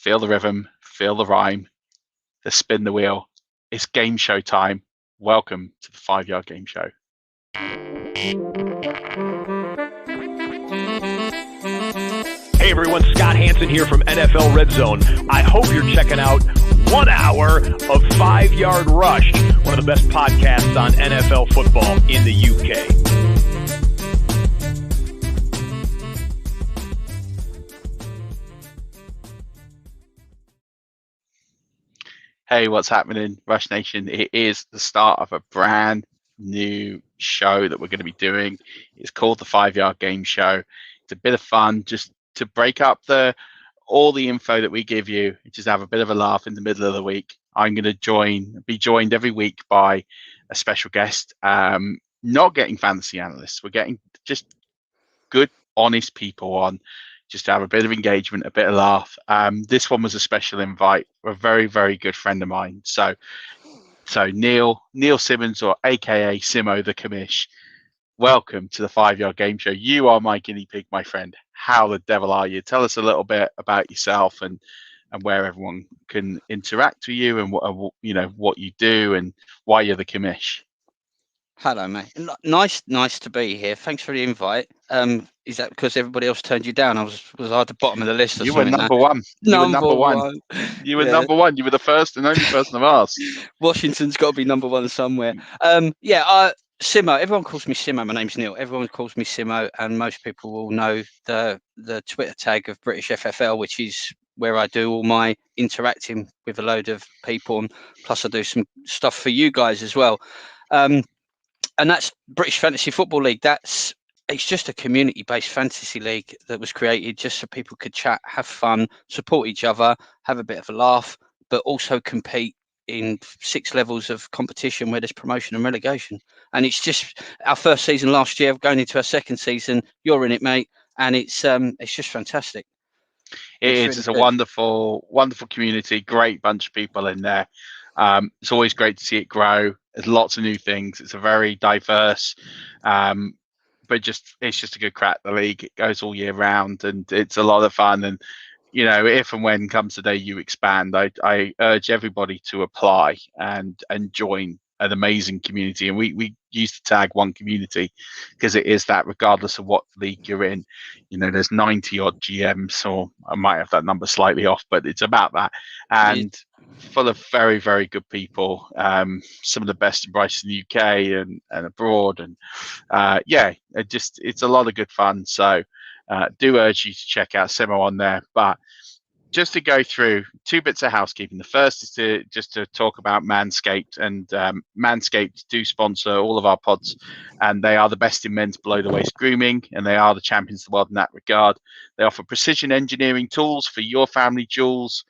feel the rhythm, feel the rhyme, the spin the wheel. It's game show time. Welcome to the 5 Yard Game Show. Hey everyone, Scott Hanson here from NFL Red Zone. I hope you're checking out 1 hour of 5 Yard Rush, one of the best podcasts on NFL football in the UK. Hey, what's happening, Rush Nation? It is the start of a brand new show that we're going to be doing. It's called the 5 Yard Game Show. It's a bit of fun just to break up all the info that we give you, just have a bit of a laugh in the middle of the week. I'm going to be joined every week by a special guest. Not getting fantasy analysts. We're getting just good, honest people on, just to have a bit of engagement, a bit of laugh. This one was a special invite. A very, very good friend of mine. So Neil Simmons, or AKA Simo the Commish, welcome to the 5 Yard Game Show. You are my guinea pig, my friend. How the devil are you? Tell us a little bit about yourself and where everyone can interact with you and what you do and why you're the Commish. Hello, mate. Nice to be here. Thanks for the invite. Is that because everybody else turned you down? Was I at the bottom of the list? You were number one. You were number one. You were number one. You were the first and only person I've asked. Washington's got to be number one somewhere. Simo. Everyone calls me Simo. My name's Neil. Everyone calls me Simo, and most people will know the Twitter tag of British FFL, which is where I do all my interacting with a load of people, and plus I do some stuff for you guys as well. And that's British Fantasy Football League. It's just a community-based fantasy league that was created just so people could chat, have fun, support each other, have a bit of a laugh, but also compete in 6 levels of competition where there's promotion and relegation. And it's just our first season last year, going into our second season. You're in it, mate, and it's just fantastic. It's a wonderful, wonderful community. Great bunch of people in there. It's always great to see it grow. There's lots of new things. It's a very diverse, but it's just a good crack. The league, it goes all year round, and it's a lot of fun. And if and when comes the day you expand, I urge everybody to apply and join an amazing community. And we use the tag one community because it is that, regardless of what league you're in. There's 90 odd GMs, or I might have that number slightly off, but it's about that. And full of very, very good people, some of the best in Brighton, the UK and abroad. And it's a lot of good fun. So do urge you to check out Simo on there. But just to go through 2 bits of housekeeping. The first is to talk about Manscaped, and Manscaped do sponsor all of our pods, and they are the best in men's below the waist grooming, and they are the champions of the world in that regard. They offer precision engineering tools for your family jewels.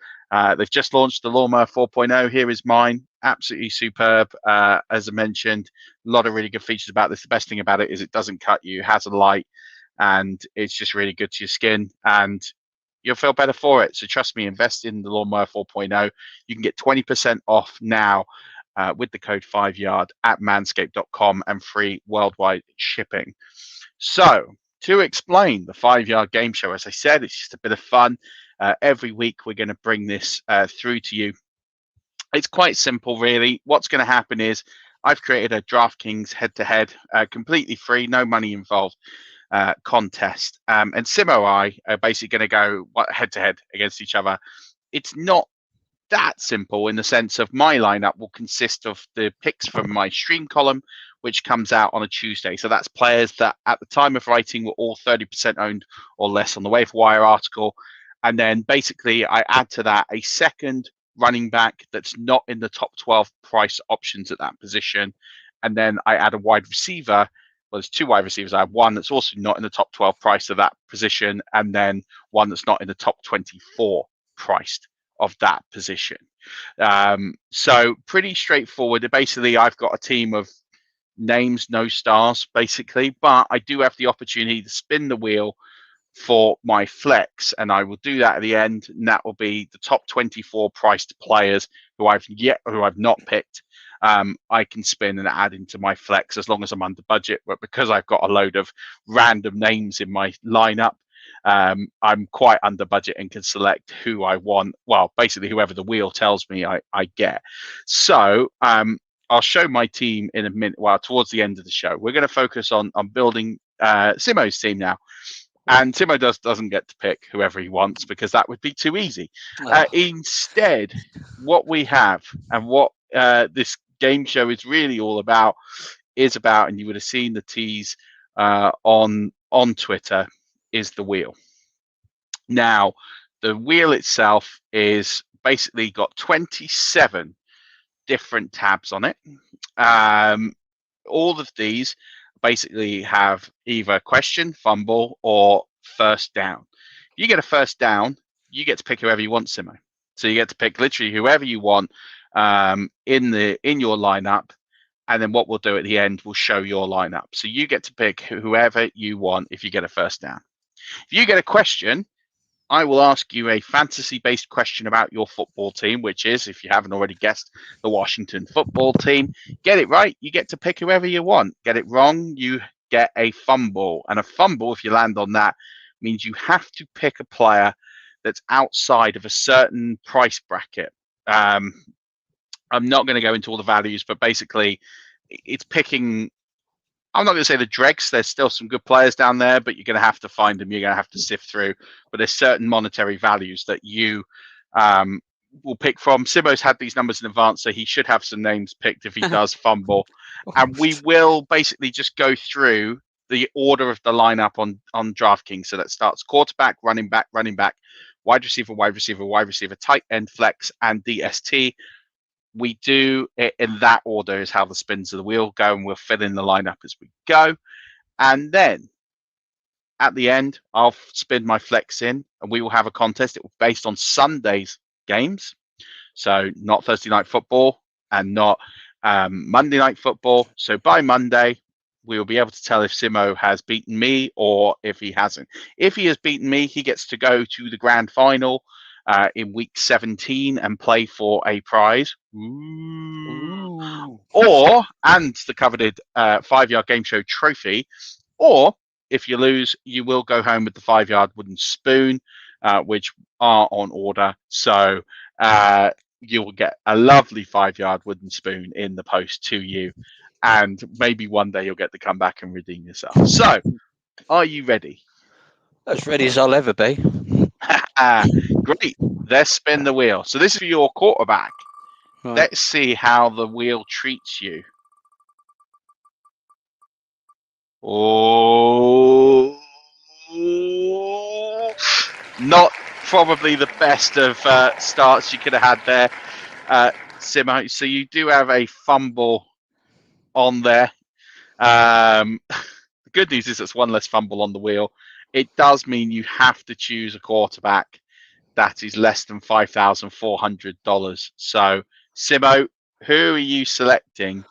They've just launched the Lawnmower 4.0. Here is mine. Absolutely superb. As I mentioned, a lot of really good features about this. The best thing about it is it doesn't cut you, it has a light, and it's just really good to your skin, and you'll feel better for it. So trust me, invest in the Lawnmower 4.0. You can get 20% off now with the code 5Yard at manscaped.com and free worldwide shipping. So to explain the 5 Yard Game Show, as I said, it's just a bit of fun. Every week we're going to bring this through to you. It's quite simple, really. What's going to happen is I've created a DraftKings head-to-head, completely free, no money involved contest. And Simo and I are basically going to go head-to-head against each other. It's not that simple, in the sense of my lineup will consist of the picks from my stream column, which comes out on a Tuesday. So that's players that at the time of writing were all 30% owned or less on the waiver wire article. And then basically I add to that a second running back that's not in the top 12 price options at that position. And then I add a wide receiver. Well, there's 2 wide receivers. I have one that's also not in the top 12 price of that position, and then one that's not in the top 24 priced of that position. So pretty straightforward. Basically, I've got a team of names, no stars, basically, but I do have the opportunity to spin the wheel for my flex, and I will do that at the end, and that will be the top 24 priced players who I've not picked. I can spin and add into my flex as long as I'm under budget, but because I've got a load of random names in my lineup, I'm quite under budget and can select who I want. Well, basically whoever the wheel tells me I get. So I'll show my team in a minute. Well, towards the end of the show, we're going to focus on building Simo's team now. And Timo doesn't get to pick whoever he wants because that would be too easy. Instead, what we have and what this game show is really all about, and you would have seen the tease on Twitter, is the wheel. Now, the wheel itself is basically got 27 different tabs on it. All of these basically have either question, fumble, or first down. If you get a first down, you get to pick whoever you want, Simo. So you get to pick literally whoever you want in your lineup, and then what we'll do at the end, we'll show your lineup. So you get to pick whoever you want if you get a first down. If you get a question, I will ask you a fantasy-based question about your football team, which is, if you haven't already guessed, the Washington football team. Get it right, you get to pick whoever you want. Get it wrong, you get a fumble. And a fumble, if you land on that, means you have to pick a player that's outside of a certain price bracket. I'm not going to go into all the values, but basically it's picking. I'm not going to say the dregs. There's still some good players down there, but you're going to have to find them. You're going to have to sift through. But there's certain monetary values that you will pick from. Simo's had these numbers in advance, so he should have some names picked if he does fumble. And we will basically just go through the order of the lineup on DraftKings. So that starts quarterback, running back, wide receiver, tight end, flex, and DST. We do it in that order is how the spins of the wheel go, and we'll fill in the lineup as we go. And then at the end, I'll spin my flex in, and we will have a contest. It will be based on Sunday's games. So not Thursday night football and not Monday night football. So by Monday, we will be able to tell if Simo has beaten me or if he hasn't. If he has beaten me, he gets to go to the grand final in week 17 and play for a prize. Ooh. And the coveted 5-yard game show trophy. Or if you lose, you will go home with the 5-yard wooden spoon, which are on order. So you will get a lovely 5-yard wooden spoon in the post to you. And maybe one day you'll get to come back and redeem yourself. So, are you ready? As ready as I'll ever be. Great. Let's spin the wheel. So this is for your quarterback. Right. Let's see how the wheel treats you. Oh, not probably the best of starts you could have had there, Simo. So you do have a fumble on there. The good news is it's one less fumble on the wheel. It does mean you have to choose a quarterback that is less than $5,400. So, Simo, who are you selecting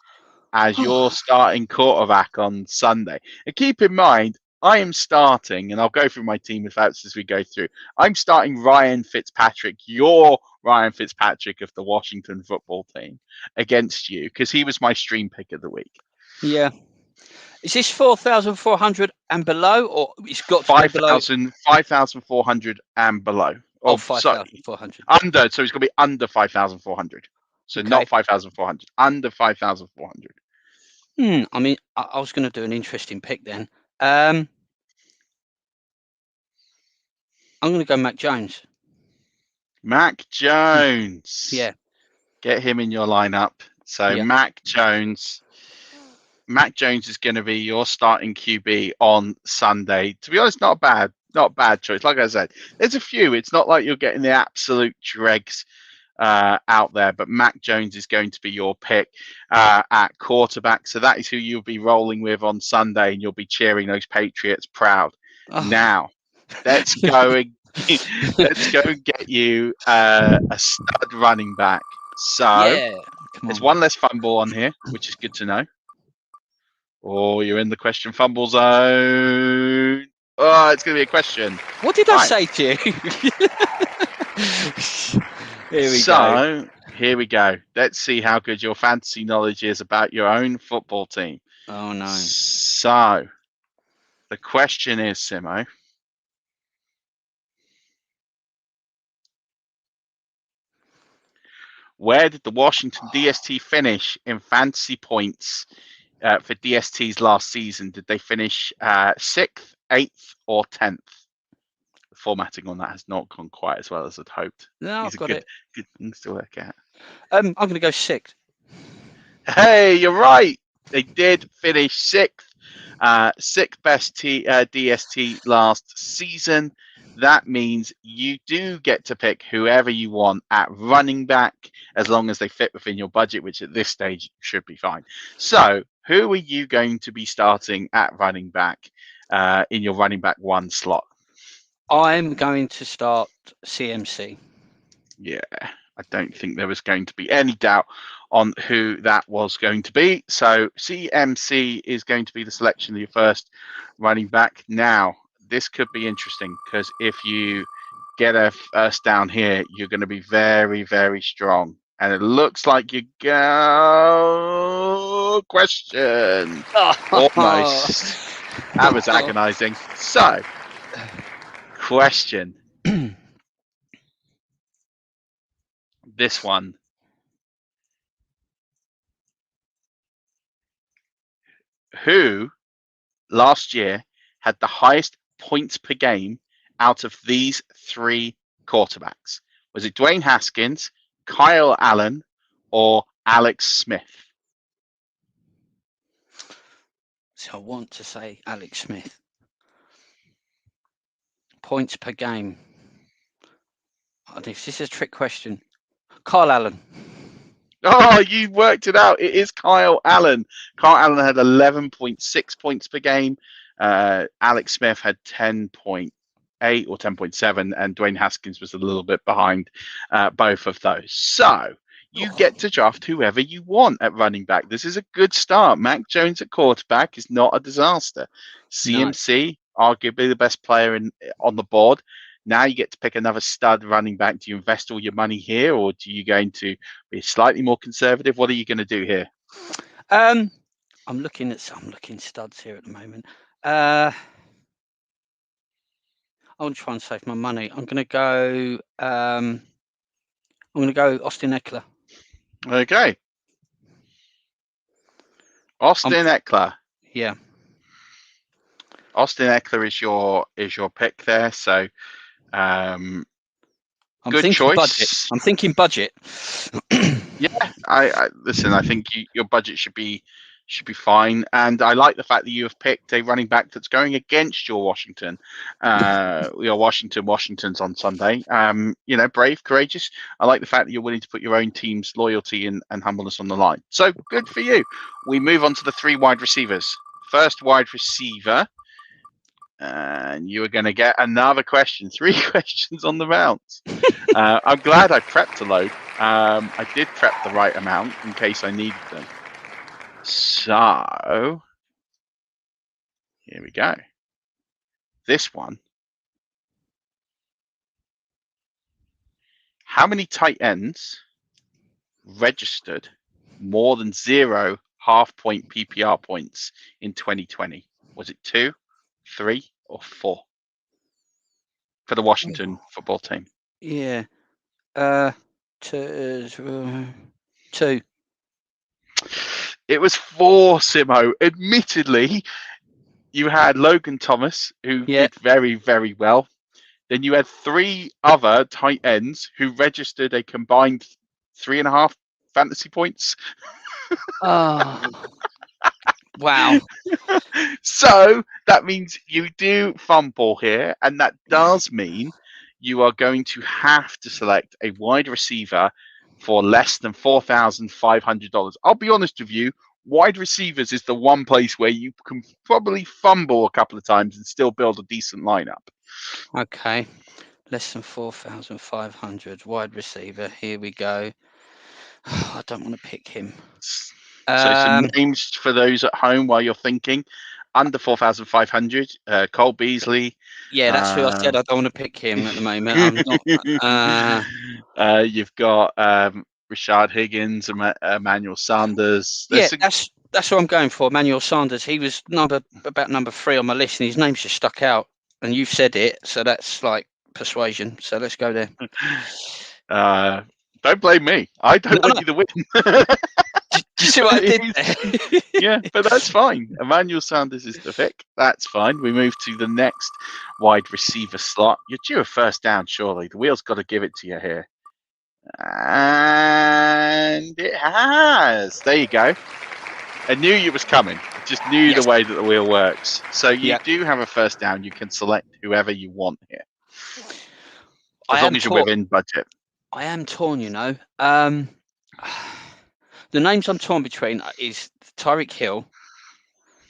as your starting quarterback on Sunday? And keep in mind, I am starting, and I'll go through my team as we go through. I'm starting Ryan Fitzpatrick, your Ryan Fitzpatrick of the Washington football team, against you, because he was my stream pick of the week. Yeah. Is this 4,400 and below, or it's got 5,400 and below? Oh, 5,400. Under, so it's going to be under 5,400. So okay. Not 5,400, under 5,400. I mean, I was going to do an interesting pick then. I'm going to go Mac Jones. Mac Jones. Yeah. Get him in your lineup. So yeah. Mac Jones is going to be your starting QB on Sunday. To be honest, not a bad choice. Like I said, there's a few. It's not like you're getting the absolute dregs out there, but Mac Jones is going to be your pick at quarterback. So that is who you'll be rolling with on Sunday, and you'll be cheering those Patriots proud. Oh. Now, let's go and get you a stud running back. So there's one less fumble on here, which is good to know. Oh, you're in the question fumble zone. Oh, it's going to be a question. What did I say to you? Here we go. Let's see how good your fantasy knowledge is about your own football team. Oh, no. So, the question is, Simo, Where did the Washington DST finish in fantasy points for DST's last season? Did they finish 6th, 8th, or 10th? The formatting on that has not gone quite as well as I'd hoped. No, These I've are got it. good things to work out. I'm going to go 6th. Hey, you're right. They did finish 6th. 6th best DST last season. That means you do get to pick whoever you want at running back, as long as they fit within your budget, which at this stage should be fine. So, who are you going to be starting at running back in your running back 1 slot? I'm going to start CMC. Yeah, I don't think there was going to be any doubt on who that was going to be. So CMC is going to be the selection of your first running back. Now, this could be interesting because if you get a first down here, you're going to be very, very strong. And it looks like you go question. Almost. That was agonizing. So, question. This one. Who last year had the highest points per game out of these 3 quarterbacks? Was it Dwayne Haskins, Kyle Allen, or Alex Smith? So I want to say Alex Smith. Points per game. This is a trick question. Kyle Allen. Oh, you worked it out. It is Kyle Allen. Kyle Allen had 11.6 points per game. Alex Smith had 10.8 or 10.7, and Dwayne Haskins was a little bit behind both of those. So you get to draft whoever you want at running back. This is a good start. Mac Jones at quarterback is not a disaster. CMC, arguably the best player on the board. Now you get to pick another stud running back. Do you invest all your money here, or do you going to be slightly more conservative? What are you going to do here? I'm looking studs here at the moment. I want to try and save my money. I'm going to go. Austin Ekeler. Okay. Austin Ekeler. Yeah. Austin Ekeler is your pick there. So. I'm good thinking choice. Budget. I'm thinking budget. Yeah, I listen. I think your budget should be fine, and I like the fact that you have picked a running back that's going against your Washington. Washington's on Sunday. Brave, courageous. I like the fact that you're willing to put your own team's loyalty and humbleness on the line. So good for you. We move on to the 3 wide receivers. First wide receiver. And you are going to get another question. 3 questions on the rounds. I'm glad I prepped a load. I did prep the right amount in case I needed them. So, here we go. This one. How many tight ends registered more than 0 half-point PPR points in 2020? Was it 2, 3, or 4 for the Washington football team? Yeah. 2. It was 4, Simo. Admittedly, you had Logan Thomas, who did very, very well. Then you had 3 other tight ends who registered a combined 3.5 fantasy points. Oh. Wow. So that means you do fumble here, and that does mean you are going to have to select a wide receiver for less than $4,500. I'll be honest with you, wide receivers is the one place where you can probably fumble a couple of times and still build a decent lineup. Okay. Less than 4,500 wide receiver. Here we go. I don't want to pick him. So some names for those at home while you're thinking. Under 4,500, Cole Beasley. Yeah, that's who I said I don't want to pick him at the moment. I'm not. You've got Rashard Higgins, Emmanuel Sanders. That's what I'm going for. Emmanuel Sanders. He was about number 3 on my list, and his name's just stuck out. And you've said it, so that's like persuasion. So let's go there. Don't blame me. I don't want you to win. Do you see what I did there? Yeah, but that's fine. Emmanuel Sanders is the pick. That's fine. We move to the next wide receiver slot. You're due a first down, surely. The wheel's got to give it to you here. And it has. There you go. I knew it was coming. Just knew the way that the wheel works. So you do have a first down. You can select whoever you want here. As long as you're within budget. I am torn, you know. The names I'm torn between is Tyreek Hill,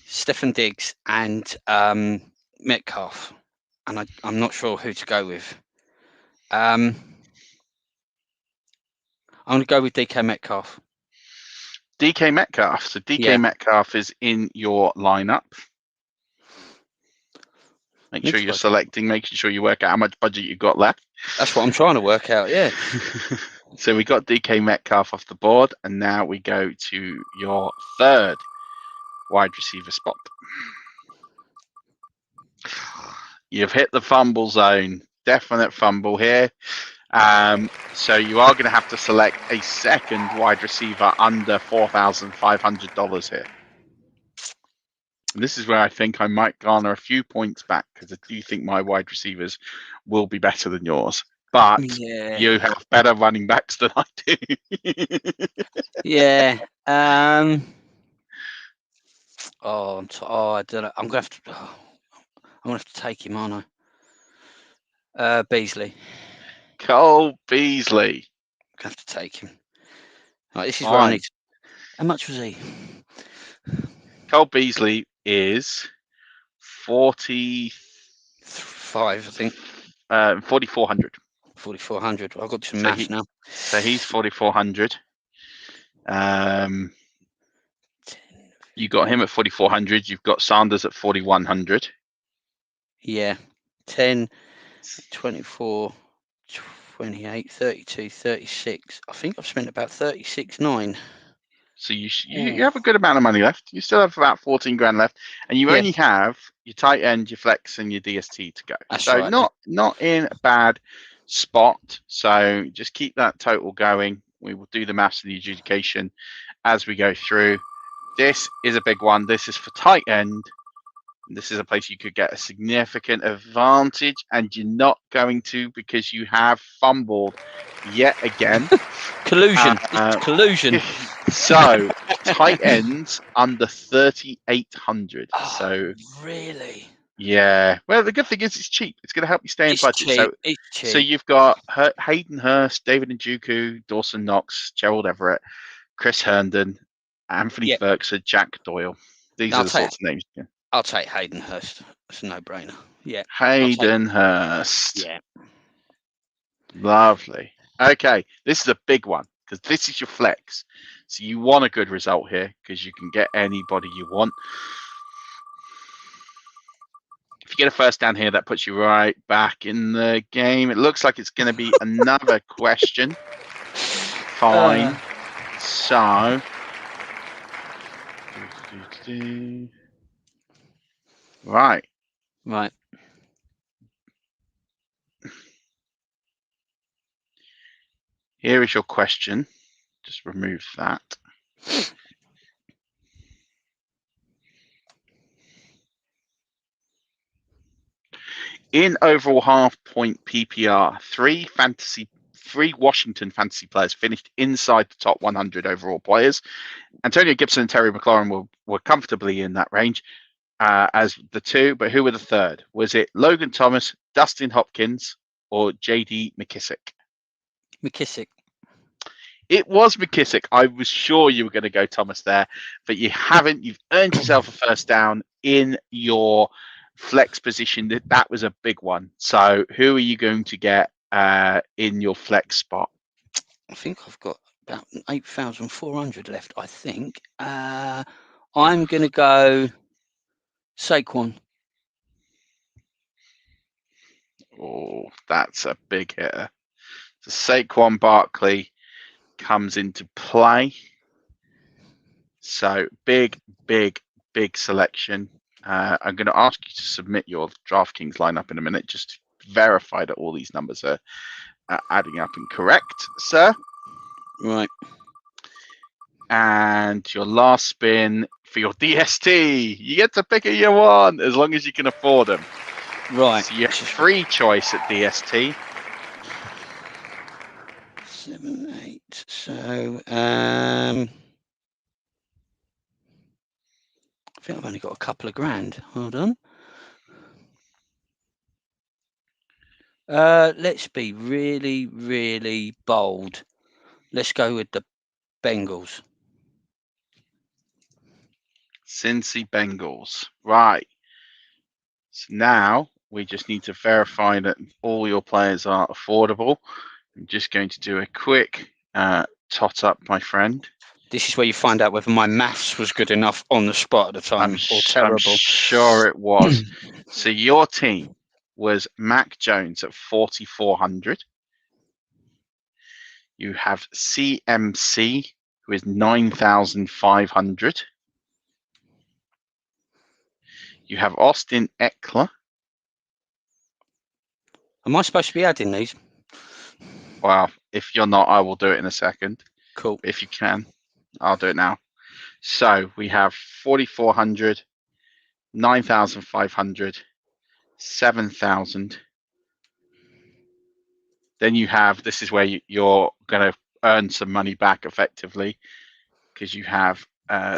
Stefan Diggs, and Metcalf. And I'm not sure who to go with. I'm going to go with DK Metcalf. DK Metcalf. So DK Metcalf is in your lineup. Make sure you're selecting, making sure you work out how much budget you've got left. That's what I'm trying to work out, yeah. So we got DK Metcalf off the board, and now we go to your third wide receiver spot. You've hit the fumble zone. Definite fumble here. So you are going to have to select a second wide receiver under $4,500 here. And this is where I think I might garner a few points back, because I do think my wide receivers will be better than yours. But you have better running backs than I do. Yeah. I don't know. I'm gonna have to take him, aren't I? Beasley. Cole Beasley. I'm gonna have to take him. Right, this is where I need to... How much was he? Cole Beasley is 45, I think. 4,400. 4,400. I've got some maths now. So he's 4,400. You got him at 4,400. You've got Sanders at 4,100. Yeah. 10, 24, 28, 32, 36. I think I've spent about 36.9. So you have a good amount of money left. You still have about 14 grand left, and you only have your tight end, your flex, and your DST to go. That's so right, not in a bad spot. So just keep that total going. We will do the maths and the adjudication as we go through. This is a big one. This is for tight end. This is a place you could get a significant advantage, and you're not going to, because you have fumbled yet again. Collusion. Collusion. So tight ends under 3,800. So really? Yeah. Well, the good thing is it's cheap. It's going to help you stay in budget. Cheap. It's cheap. So you've got Hayden Hurst, David Njoku, Dawson Knox, Gerald Everett, Chris Herndon, Anthony Ferguson, Jack Doyle. These are the sorts of names. Yeah. I'll take Hayden Hurst. It's a no-brainer. Yeah. Hayden Hurst. Yeah. Lovely. Okay, this is a big one, because this is your flex. So you want a good result here, because you can get anybody you want. If you get a first down here, that puts you right back in the game. It looks like it's going to be another question. Fine. So. Right. Here is your question. Just remove that. In overall half-point PPR, three Washington fantasy players finished inside the top 100 overall players. Antonio Gibson and Terry McLaurin were comfortably in that range as the two, but who were the third? Was it Logan Thomas, Dustin Hopkins, or J.D. McKissick? McKissick. It was McKissick. I was sure you were going to go Thomas there, but you haven't. You've earned yourself a first down in your flex position. That was a big one. So who are you going to get in your flex spot? I think I've got about 8,400 left, I think. I'm going to go Saquon. Oh, that's a big hitter. So Saquon Barkley comes into play. So big selection. I'm going to ask you to submit your DraftKings lineup in a minute, just to verify that all these numbers are adding up and correct, sir. Right. And your last spin for your DST. You get to pick a year one as long as you can afford them. Right. So you have free choice at DST. 7, 8. So, I think I've only got a couple of grand. Hold on. Let's be really, really bold. Let's go with the Bengals. Cincy Bengals. Right. So now we just need to verify that all your players are affordable. I'm just going to do a quick tot up, my friend. This is where you find out whether my maths was good enough on the spot at the time or terrible. I'm sure it was. So your team was Mac Jones at 4,400. You have CMC, who is 9,500. You have Austin Eckler. Am I supposed to be adding these? Well, if you're not, I will do it in a second. Cool. If you can, I'll do it now. So we have 4,400, 9,500, 7,000. Then you have, this is where you're going to earn some money back effectively, because you have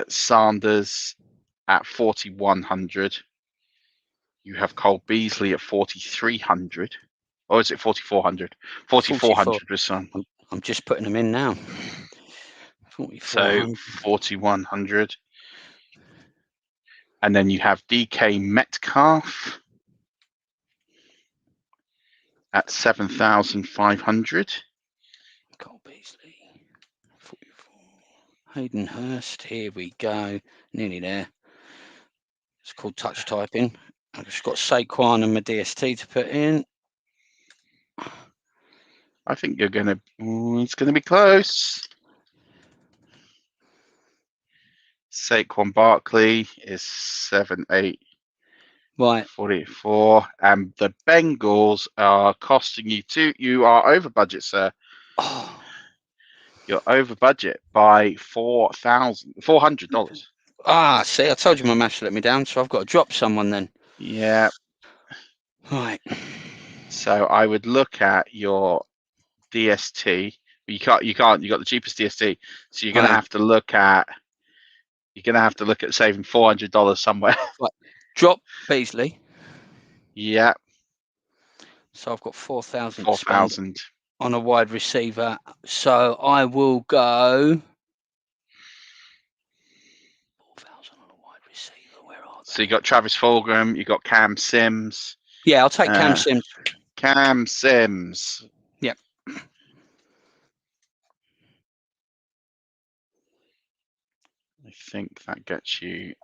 Sanders at 4,100. You have Cole Beasley at 4,300. Or is it 4,400? 4,400 was some. I'm just putting them in now. So 4,100. And then you have DK Metcalf at 7,500. Cole Beasley, 44. Hayden Hurst, here we go. Nearly there. It's called touch typing. I've just got Saquon and my DST to put in. I think you're going to, it's going to be close. Saquon Barkley is 7,800. Right. 44. And the Bengals are costing you are over budget, sir. Oh. You're over budget by $400. Ah, see, I told you my maths let me down, so I've got to drop someone then. Yeah. Right. So I would look at your DST. You can't. You got the cheapest DST. So you're gonna have to look at. You're gonna have to look at saving $400 somewhere. Right. Drop Beasley. Yeah. So I've got 4,000. 4,000 on a wide receiver. So I will go 4,000 on a wide receiver. Where are they? So you got Travis Fulgham. You got Cam Sims. Yeah, I'll take Cam Sims. Cam Sims. Yep. I think that gets you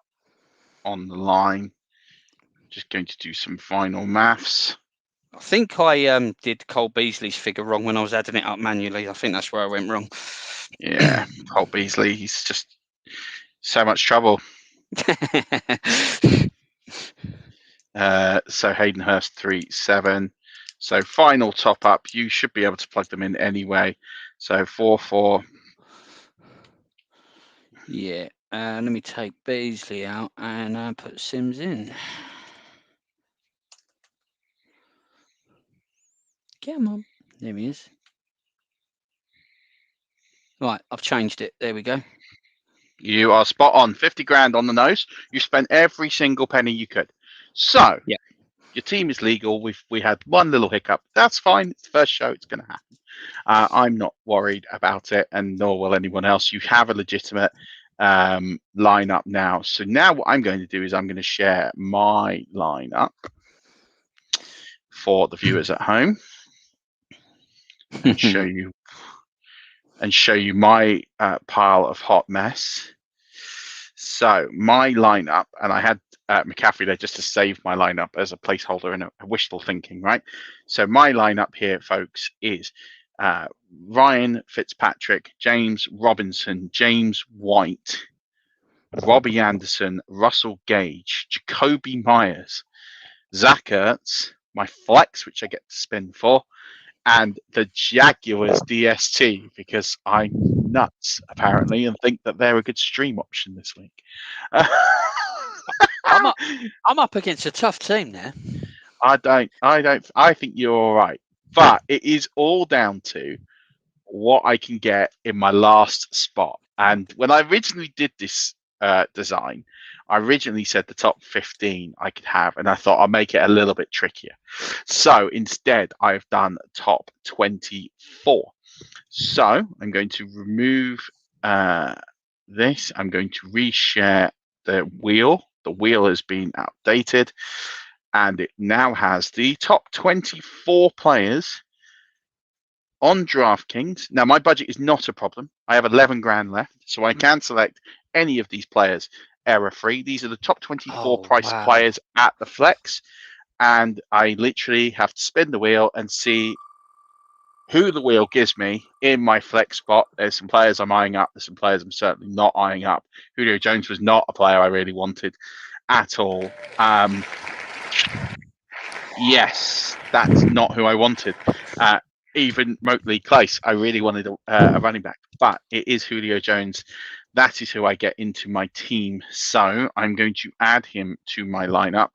on the line. Just going to do some final maths. I think I did Cole Beasley's figure wrong when I was adding it up manually. I think that's where I went wrong. Yeah, Cole Beasley, he's just so much trouble. So Hayden Hurst 3,700. So final top up, you should be able to plug them in anyway. So 4,400. Yeah. Let me take Beasley out and put Sims in. Come on. There he is. Right, I've changed it. There we go. You are spot on. 50 grand on the nose. You spent every single penny you could. So, yeah, your team is legal. We had one little hiccup. That's fine. It's the first show. It's going to happen. I'm not worried about it, and nor will anyone else. You have a legitimate lineup now. So now what I'm going to do is I'm going to share my lineup for the viewers at home and show you my pile of hot mess. So my lineup, and I had McCaffrey there just to save my lineup as a placeholder and a wishful thinking, right? So my lineup here, folks, is Ryan Fitzpatrick, James Robinson, James White, Robbie Anderson, Russell Gage, Jacoby Myers, Zach Ertz, my flex, which I get to spin for, and the Jaguars DST, because I'm nuts apparently and think that they're a good stream option this week. I'm up against a tough team there. I think you're all right, but it is all down to what I can get in my last spot. And when I originally did this design, I originally said the top 15 I could have, and I thought I'll make it a little bit trickier. So instead, I've done top 24. So I'm going to remove this. I'm going to reshare the wheel. The wheel has been outdated, and it now has the top 24 players on DraftKings. Now, my budget is not a problem. I have 11 grand left, so I can select any of these players error-free. These are the top 24 priced players at the flex, and I literally have to spin the wheel and see who the wheel gives me in my flex spot. There's some players I'm eyeing up. There's some players I'm certainly not eyeing up. Julio Jones was not a player I really wanted at all. Yes, that's not who I wanted. Even remotely close. I really wanted a running back, but it is Julio Jones. That is who I get into my team. So I'm going to add him to my lineup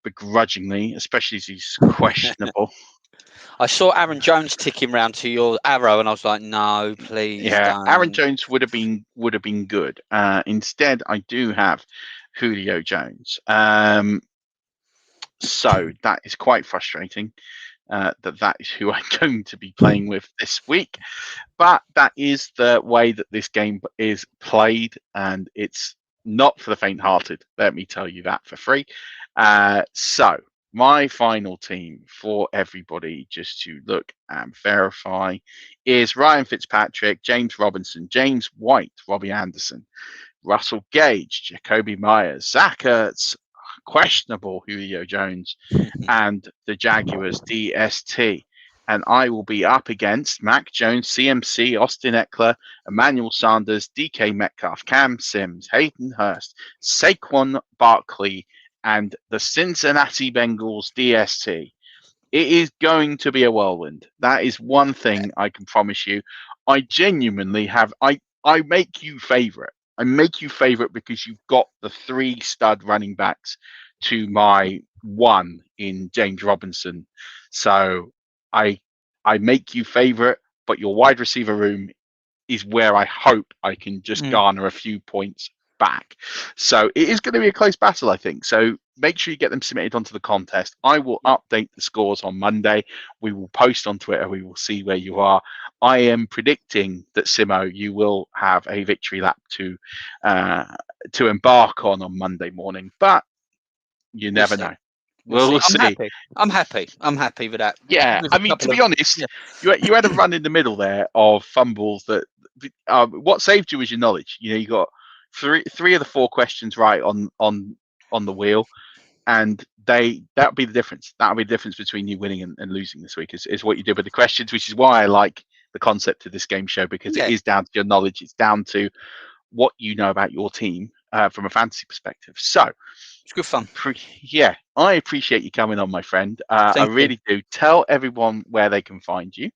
begrudgingly, especially as he's questionable. I saw Aaron Jones ticking round to your arrow, and I was like, "No, please." Yeah, don't. Aaron Jones would have been good. Instead, I do have Julio Jones. So that is quite frustrating. That is who I'm going to be playing with this week. But that is the way that this game is played, and it's not for the faint-hearted. Let me tell you that for free. So my final team for everybody, just to look and verify, is Ryan Fitzpatrick, James Robinson, James White, Robbie Anderson, Russell Gage, Jacoby Myers, Zach Ertz, questionable Julio Jones, and the Jaguars DST. And I will be up against Mac Jones, CMC, Austin Eckler, Emmanuel Sanders, DK Metcalf, Cam Sims, Hayden Hurst, Saquon Barkley, and the Cincinnati Bengals DST. It is going to be a whirlwind. That is one thing I can promise you. I genuinely have. I make you favorite. I make you favorite because you've got the 3 stud running backs to my 1 in James Robinson. So I make you favorite, but your wide receiver room is where I hope I can just garner a few points back. So it is going to be a close battle, I think. So make sure you get them submitted onto the contest. I will update the scores on Monday. We will post on Twitter. We will see where you are. I am predicting that, Simo, you will have a victory lap to embark on Monday morning, but you never know. We'll see. I'm happy with that. Yeah, I mean, to be honest, you had a run in the middle there of fumbles that what saved you was your knowledge. You know, you got three of the 4 questions right on the wheel, and that'll be the difference. That'll be the difference between you winning and losing this week is what you did with the questions, which is why I like the concept of this game show, because it is down to your knowledge. It's down to what you know about your team from a fantasy perspective. So it's good fun. Yeah, I appreciate you coming on, my friend. I really do. Tell everyone where they can find you.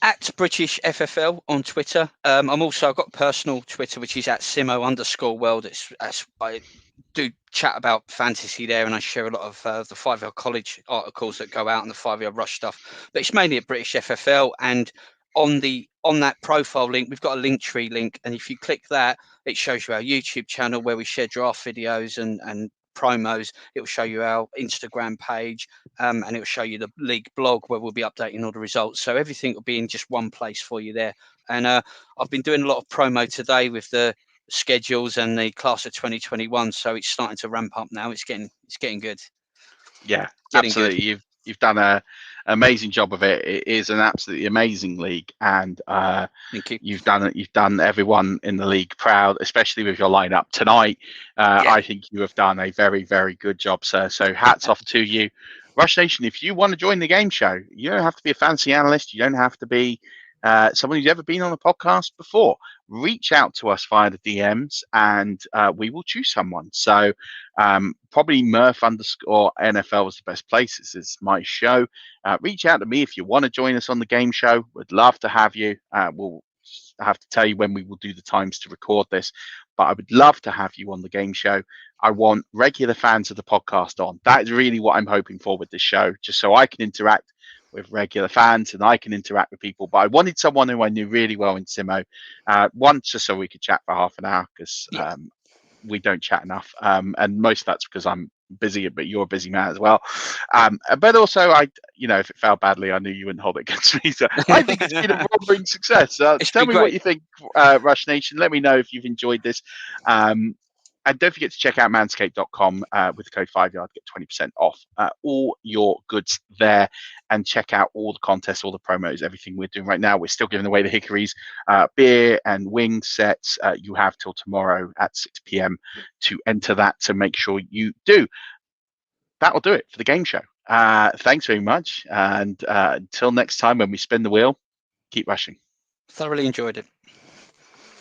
At British FFL on Twitter. I've got personal Twitter, which is at Simo_world. I do chat about fantasy there, and I share a lot of the 5-Yard College articles that go out and the 5-Yard Rush stuff. But it's mainly at British FFL, and on that profile link, we've got a Linktree link, and if you click that, it shows you our YouTube channel where we share draft videos and promos. It will show you our Instagram page, and it will show you the league blog where we'll be updating all the results. So everything will be in just one place for you there. And I've been doing a lot of promo today with the schedules and the class of 2021. So it's starting to ramp up now. It's getting good. Yeah, absolutely. Good. You've done an amazing job of it. It is an absolutely amazing league, and thank you. You've done everyone in the league proud, especially with your lineup tonight. I think you have done a very, very good job, sir. So hats off to you. Rush Nation, if you want to join the game show, you don't have to be a fantasy analyst. You don't have to be someone who's ever been on a podcast before. reach out to us via the DMs, and we will choose someone. So probably Murph_NFL is the best place. This is my show. Reach out to me if you want to join us on the game show. We'd love to have you. We'll have to tell you when we will do the times to record this, but I would love to have you on the game show. I want regular fans of the podcast on. That is really what I'm hoping for with this show, just so I can interact with regular fans and I can interact with people. But I wanted someone who I knew really well in Simo, once just so we could chat for half an hour, because we don't chat enough. And most of that's because I'm busy, but you're a busy man as well. But also, if it failed badly, I knew you wouldn't hold it against me. So I think it's been a roaring success. Tell me what you think, Rush Nation. Let me know if you've enjoyed this. And don't forget to check out manscaped.com with the code 5yard, get 20% off all your goods there. And check out all the contests, all the promos, everything we're doing right now. We're still giving away the Hickories beer and wing sets. You have till tomorrow at 6 p.m. to enter that, so make sure you do. That will do it for the game show. Thanks very much. And until next time when we spin the wheel, keep rushing. Thoroughly enjoyed it.